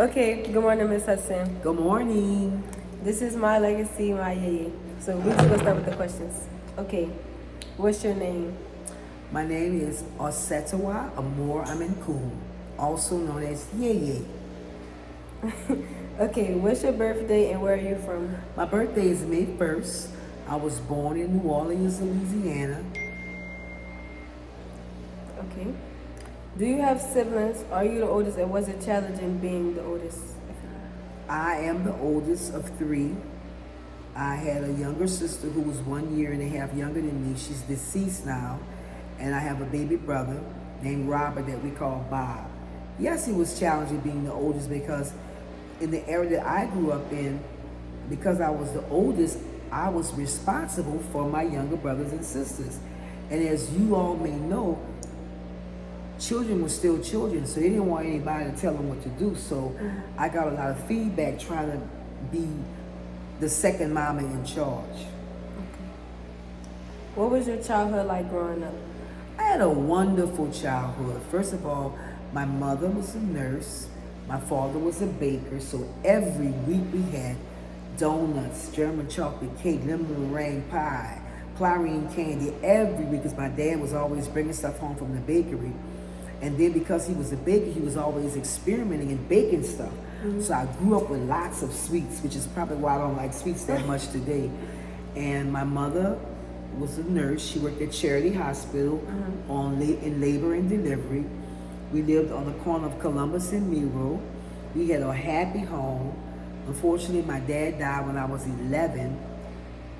Okay, good morning, Miss Hudson. Good morning. This is my legacy, my yeye. So we just gonna start with the questions. Okay, what's your name? My name is Osetawa Amor Amenkum, also known as Yeye. Okay, what's your birthday and where are you from? My birthday is May 1st. I was born in New Orleans, Louisiana. Okay. Do you have siblings? Are you the oldest and was it challenging being the oldest? I am the oldest of three. I had a younger sister who was 1 year and a half younger than me. She's deceased now. And I have a baby brother named Robert that we call Bob. Yes, it was challenging being the oldest because in the era that I grew up in, because I was the oldest, I was responsible for my younger brothers and sisters. And as you all may know, children were still children, so they didn't want anybody to tell them what to do. So I got a lot of feedback trying to be the second mama in charge. What was your childhood like growing up? I had a wonderful childhood. First of all, my mother was a nurse. My father was a baker. So every week we had donuts, German chocolate cake, lemon meringue pie, chlorine candy every week because my dad was always bringing stuff home from the bakery. And then because he was a baker, he was always experimenting and baking stuff. So I grew up with lots of sweets, which is probably why I don't like sweets that much today. And my mother was a nurse. She worked at Charity Hospital in labor and delivery. We lived on the corner of Columbus and Miro. We had a happy home. Unfortunately, my dad died when I was 11.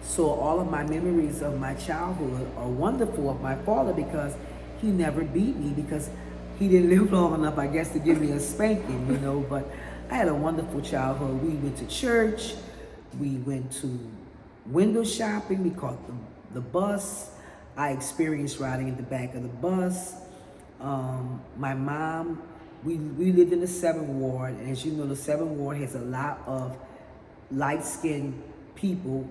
So all of my memories of my childhood are wonderful of my father because he never beat me because he didn't live long enough, I guess, to give me a spanking, you know. But I had a wonderful childhood. We went to church. We went to window shopping. We caught the bus. I experienced riding in the back of the bus. My mom, we lived in the 7th Ward, and as you know, the 7th Ward has a lot of light-skinned people,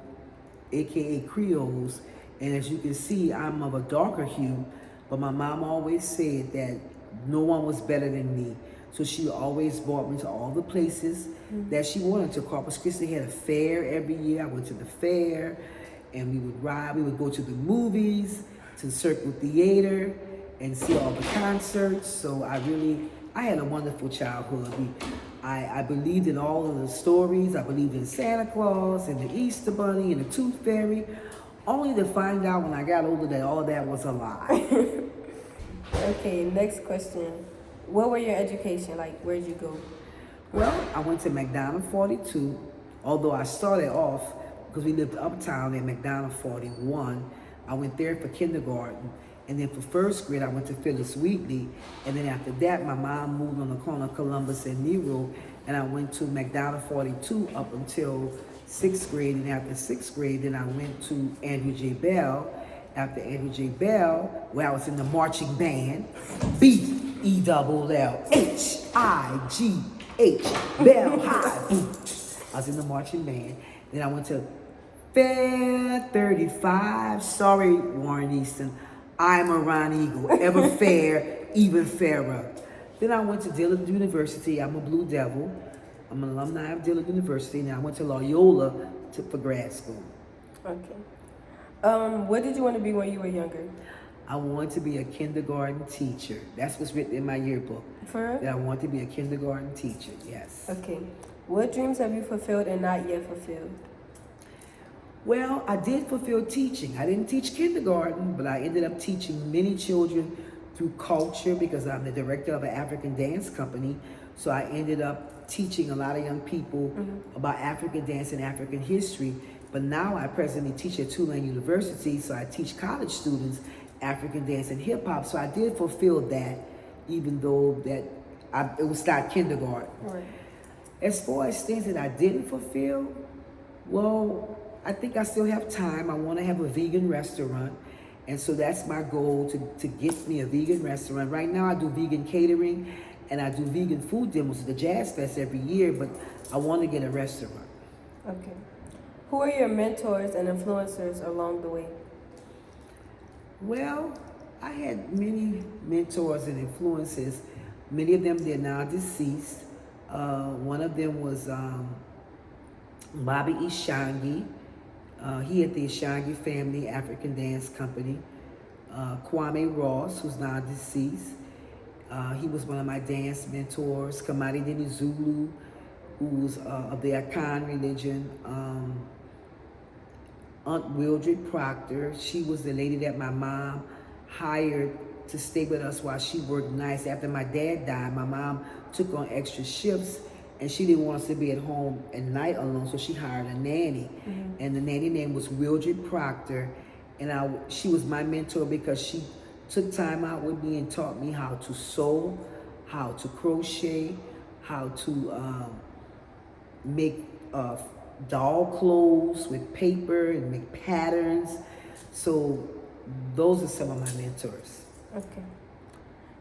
aka Creoles, and as you can see, I'm of a darker hue, but my mom always said that no one was better than me. So she always brought me to all the places that she wanted to. Corpus Christi had a fair every year. I went to the fair, and we would ride. We would go to the movies, to Circle Theater, and see all the concerts. So I had a wonderful childhood. I believed in all of the stories. I believed in Santa Claus and the Easter Bunny and the Tooth Fairy, only to find out when I got older that all of that was a lie. Okay, next question. What were your education like? Where'd you go? Well, I went to McDonald 42, although I started off, because we lived uptown at McDonald 41, I went there for kindergarten. And then for first grade, I went to Phyllis Wheatley. And then after that, my mom moved on the corner of Columbus and Nero. And I went to McDonald 42 up until 6th grade. And after 6th grade, then I went to Andrew J. Bell. After Andrew J. Bell, where I was in the marching band, BELLHIGH, Bell High. I was in the marching band. Then I went to Fair 35. Sorry, Warren Easton. I'm a Ron Eagle, ever fair, even fairer. Then I went to Dillard University. I'm a Blue Devil. I'm an alumni of Dillard University. And I went to Loyola for grad school. Okay. What did you want to be when you were younger? I wanted to be a kindergarten teacher. That's what's written in my yearbook. For real? That I want to be a kindergarten teacher, yes. Okay. What dreams have you fulfilled and not yet fulfilled? Well, I did fulfill teaching. I didn't teach kindergarten, but I ended up teaching many children through culture because I'm the director of an African dance company. So I ended up teaching a lot of young people about African dance and African history. But now I presently teach at Tulane University, so I teach college students African dance and hip hop. So I did fulfill that, even though it was not kindergarten. Right. As far as things that I didn't fulfill, well, I think I still have time. I want to have a vegan restaurant. And so that's my goal, to get me a vegan restaurant. Right now I do vegan catering and I do vegan food demos at the Jazz Fest every year, but I want to get a restaurant. Okay. Who are your mentors and influencers along the way? Well, I had many mentors and influences. Many of them, they're now deceased. One of them was Bobby Ishangi. He had the Ishangi Family African Dance Company. Kwame Ross, who's now deceased. He was one of my dance mentors. Kamari Dini Zulu, who was of the Akan religion. Aunt Wildred Proctor, she was the lady that my mom hired to stay with us while she worked nights. After my dad died, my mom took on extra shifts and she didn't want us to be at home at night alone, so she hired a nanny. And the nanny name was Wildred Proctor. And she was my mentor because she took time out with me and taught me how to sew, how to crochet, how to make doll clothes with paper and make patterns. So those are some of my mentors. Okay.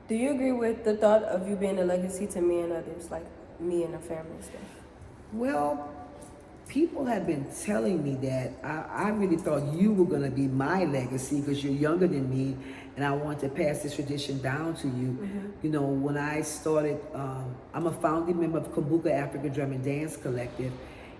Do you agree with the thought of you being a legacy to me and others, like me and the family and stuff? Well, people have been telling me that. I really thought you were going to be my legacy because you're younger than me and I want to pass this tradition down to you. You know, when I started, I'm a founding member of Kumbuka African Drum and Dance Collective.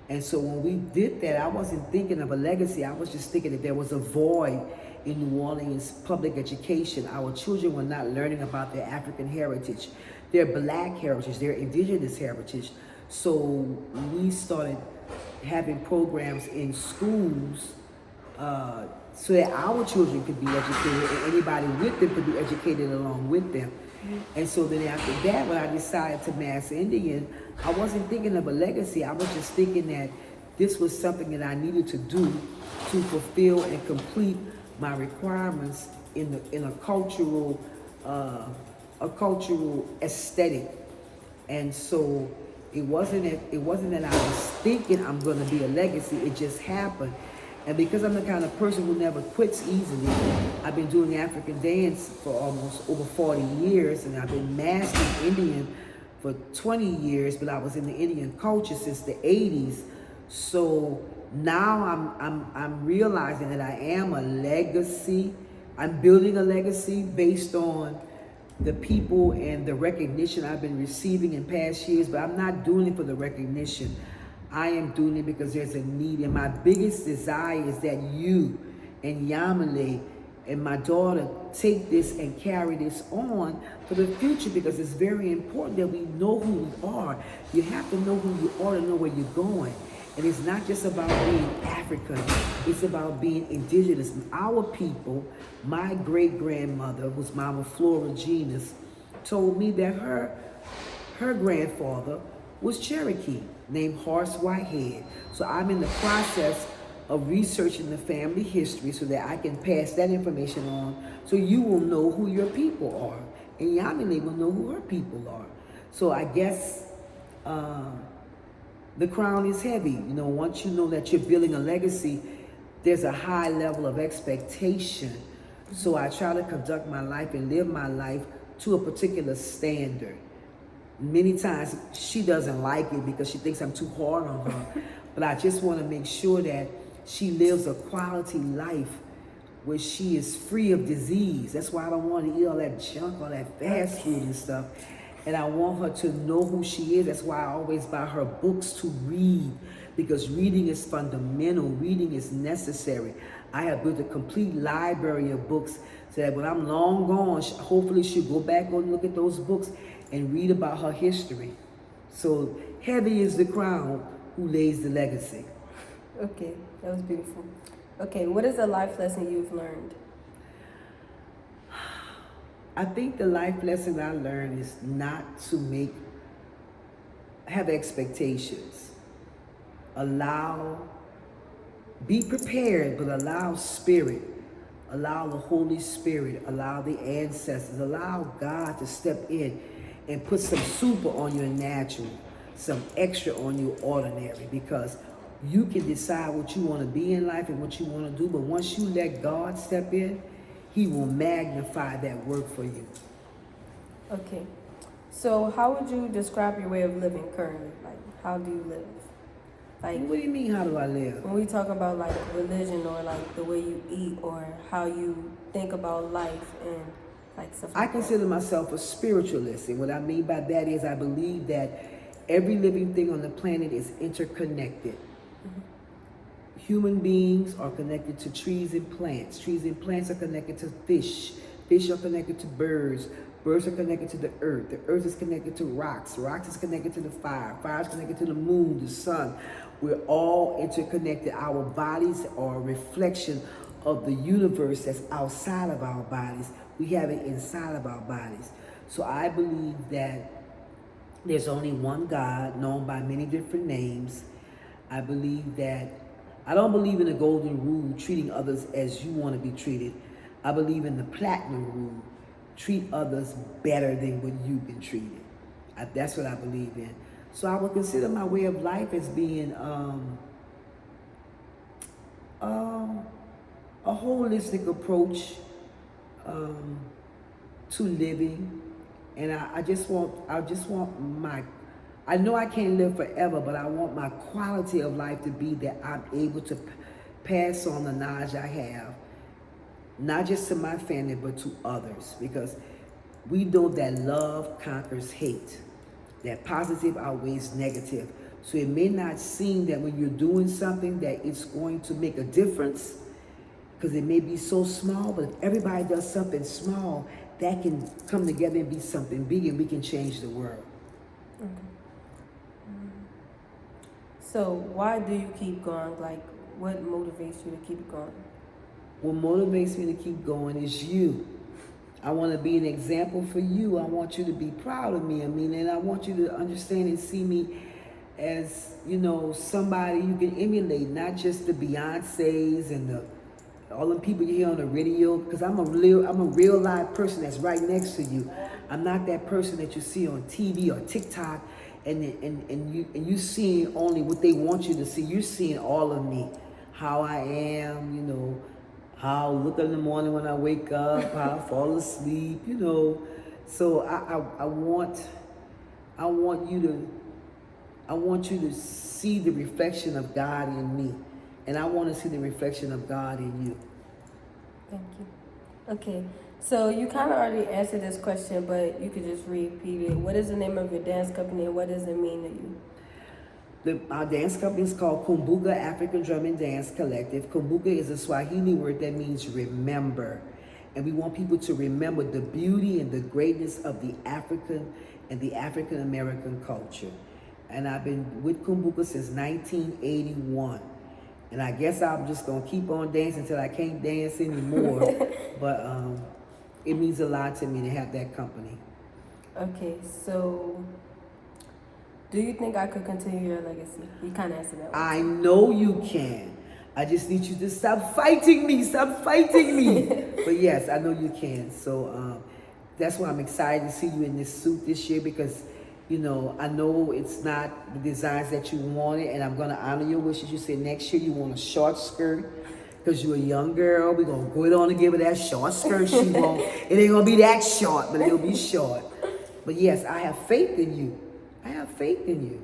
And so when we did that, I wasn't thinking of a legacy. I was just thinking that there was a void in New Orleans public education. Our children were not learning about their African heritage, their Black heritage, their indigenous heritage. So we started having programs in schools so that our children could be educated and anybody with them could be educated along with them. And so then after that, when I decided to mass Indian, I wasn't thinking of a legacy. I was just thinking that this was something that I needed to do to fulfill and complete my requirements in a cultural aesthetic. And so it wasn't that I was thinking I'm going to be a legacy. It just happened. And because I'm the kind of person who never quits easily, I've been doing African dance for almost over 40 years, and I've been mastering Indian for 20 years, but I was in the Indian culture since the 80s. So now I'm realizing that I am a legacy. I'm building a legacy based on the people and the recognition I've been receiving in past years, but I'm not doing it for the recognition. I am doing it because there's a need, and my biggest desire is that you and Yamile and my daughter take this and carry this on for the future, because it's very important that we know who we are. You have to know who you are to know where you're going. And it's not just about being African, it's about being indigenous. Our people, my great-grandmother, whose Mama Flora Genus, told me that her grandfather was Cherokee, named Horace Whitehead. So I'm in the process of researching the family history so that I can pass that information on so you will know who your people are. And Yamile will know who her people are. So I guess the crown is heavy. You know, once you know that you're building a legacy, there's a high level of expectation. So I try to conduct my life and live my life to a particular standard. Many times she doesn't like it because she thinks I'm too hard on her. But I just want to make sure that she lives a quality life where she is free of disease. That's why I don't want to eat all that junk, all that fast food and stuff. And I want her to know who she is. That's why I always buy her books to read, because reading is fundamental. Reading is necessary. I have built a complete library of books so that when I'm long gone, hopefully she'll go back and look at those books and read about her history. So heavy is the crown who lays the legacy. Okay, that was beautiful. Okay, what is a life lesson you've learned? I think the life lesson I learned is not to have expectations. Be prepared, but allow spirit, allow the Holy Spirit, allow the ancestors, allow God to step in and put some super on your natural, some extra on your ordinary, because you can decide what you want to be in life and what you want to do, but once you let God step in, He will magnify that work for you. Okay, so how would you describe your way of living currently? Like, how do you live? Like, what do you mean, how do I live? When we talk about like religion or like the way you eat or how you think about life and like stuff like I consider myself a spiritualist, and what I mean by that is I believe that every living thing on the planet is interconnected. Human beings are connected to trees and plants. Trees and plants are connected to fish. Fish are connected to birds. Birds are connected to the earth. The earth is connected to rocks. Rocks is connected to the fire. Fire is connected to the moon, the sun. We're all interconnected. Our bodies are a reflection of the universe that's outside of our bodies. We have it inside of our bodies. So I believe that there's only one God, known by many different names. I believe that I don't believe in the golden rule, treating others as you want to be treated. I believe in the platinum rule, treat others better than what you've been treated. That's what I believe in. So I would consider my way of life as being a holistic approach to living. And I just want my, I know I can't live forever, but I want my quality of life to be that I'm able to pass on the knowledge I have, not just to my family, but to others. Because we know that love conquers hate, that positive outweighs negative. So it may not seem that when you're doing something that it's going to make a difference, because it may be so small, but if everybody does something small, that can come together and be something big, and we can change the world. Okay. So why do you keep going? Like, what motivates you to keep going? What motivates me to keep going is you. I want to be an example for you. I want you to be proud of me. I mean, and I want you to understand and see me as, you know, somebody you can emulate, not just the Beyoncés and all the people you hear on the radio, because I'm a real live person that's right next to you. I'm not that person that you see on TV or TikTok, and you seeing only what they want you to see. You're seeing all of me, how I am, you know, how I look in the morning when I wake up, how I fall asleep, you know. So I want you to see the reflection of God in me. And I want to see the reflection of God in you. Thank you. Okay, so you kind of already answered this question, but you could just repeat it. What is the name of your dance company, and what does it mean to you? Our dance company is called Kumbuka African Drum and Dance Collective. Kumbuka is a Swahili word that means remember. And we want people to remember the beauty and the greatness of the African and the African American culture. And I've been with Kumbuka since 1981. And I guess I'm just going to keep on dancing until I can't dance anymore. But it means a lot to me to have that company. Okay, so do you think I could continue your legacy? You kind of answered that one. I know you can. I just need you to stop fighting me. Stop fighting me. But yes, I know you can. So that's why I'm excited to see you in this suit this year, because you know, I know it's not the designs that you wanted, and I'm going to honor your wishes. You said next year you want a short skirt because you're a young girl. We're going to go it on and give her that short skirt she wants. It ain't going to be that short, but it'll be short. But yes, I have faith in you. I have faith in you.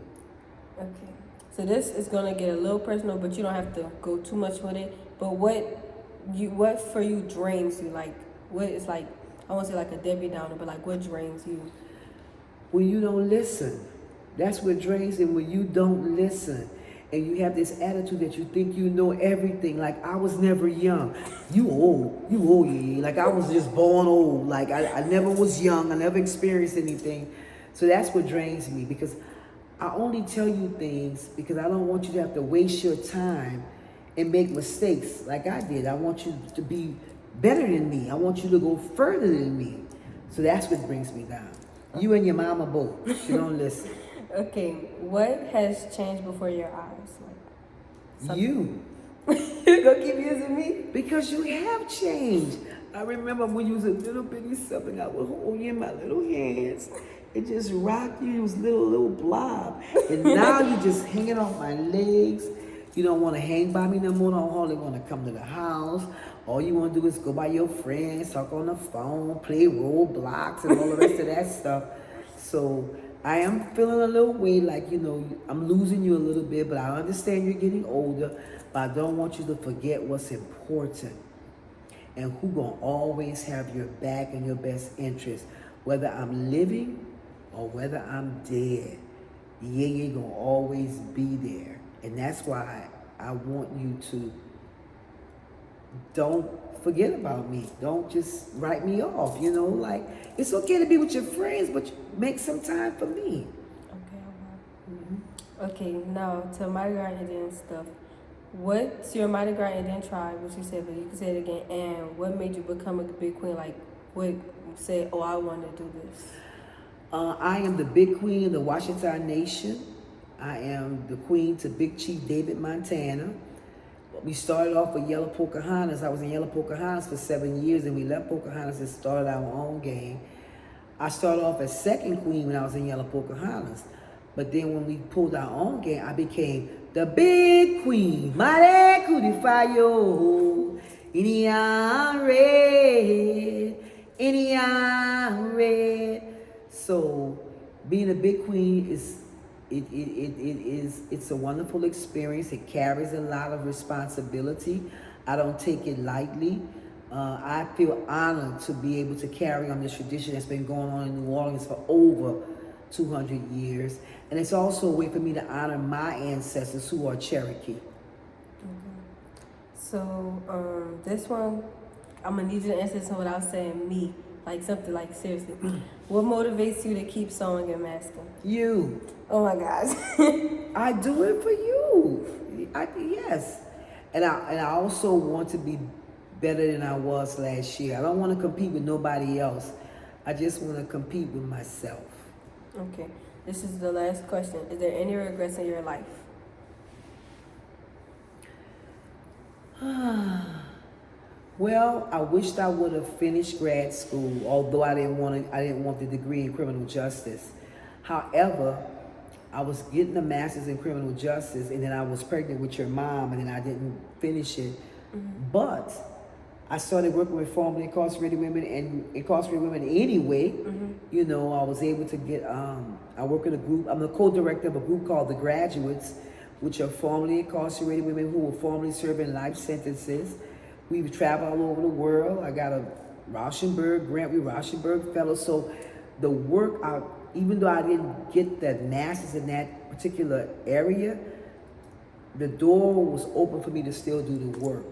Okay. So this is going to get a little personal, but you don't have to go too much with it. But what for you drains you? Like, what is like, I won't say like a Debbie Downer, but like what drains you? When you don't listen, that's what drains them. When you don't listen and you have this attitude that you think you know everything. Like, I was never young. You old, yeah. Like, I was just born old. Like, I never was young. I never experienced anything. So that's what drains me, because I only tell you things because I don't want you to have to waste your time and make mistakes like I did. I want you to be better than me. I want you to go further than me. So that's what brings me down. You and your mama both. She don't listen. Okay, what has changed before your eyes? Like, you. You gonna keep using me? Because you have changed. I remember when you was a little bitty something, I would hold you in my little hands. It just rocked you. It was little blob. And now you just hanging off my legs. You don't want to hang by me no more. Don't hardly want to come to the house. All you want to do is go by your friends, talk on the phone, play Roblox and all the rest of that stuff. So I am feeling a little way like, you know, I'm losing you a little bit, but I understand you're getting older, but I don't want you to forget what's important and who gonna always have your back and your best interest, whether I'm living or whether I'm dead. the yeah gonna always be there. And that's why I want you to don't forget about me. Don't just write me off. You know, like it's okay to be with your friends, but make some time for me. Okay, I will. Okay, now to Mardi Gras Indian stuff. What's your Mardi Gras Indian tribe? What you said, but you can say it again. And what made you become a big queen? Like, what said, oh, I want to do this? I am the big queen of the Washita Nation. I am the queen to Big Chief David Montana. We started off with Yellow Pocahontas. I was in Yellow Pocahontas for 7 years, and we left Pocahontas and started our own game. I started off as second queen when I was in Yellow Pocahontas. But then when we pulled our own game, I became the big queen. Mare Kudifayo. Indian red. Indian red. So being a big queen is it's a wonderful experience. It carries a lot of responsibility. I don't take it lightly. I feel honored to be able to carry on this tradition that's been going on in New Orleans for over 200 years. And it's also a way for me to honor my ancestors who are Cherokee. So this one, I'm going to need you to answer this one without saying me. Like something like seriously. What motivates you to keep sewing and masking? You. Oh my gosh. I do it for you. Yes. And I also want to be better than I was last year. I don't want to compete with nobody else. I just want to compete with myself. Okay. This is the last question. Is there any regrets in your life? Well, I wished I would have finished grad school, although I didn't want the degree in criminal justice. However, I was getting a master's in criminal justice, and then I was pregnant with your mom, and then I didn't finish it. But I started working with formerly incarcerated women and incarcerated women anyway. You know, I was able to get, I work in a group, I'm the co-director of a group called The Graduates, which are formerly incarcerated women who were formerly serving life sentences. We've traveled all over the world. I got a Rauschenberg grant, we Rauschenberg fellows. So the work, even though I didn't get the master's in that particular area, the door was open for me to still do the work.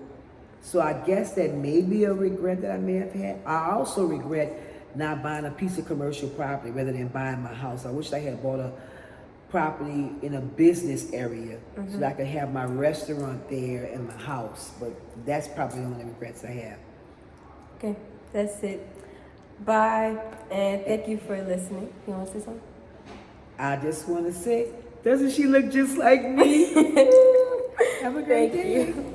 So I guess that may be a regret that I may have had. I also regret not buying a piece of commercial property rather than buying my house. I wish I had bought a property in a business area so that I could have my restaurant there and my house. But that's probably the only regrets I have. Okay, that's it. Bye, and thank you for listening. You want to say something? I just want to say, doesn't she look just like me? Have a great day. You.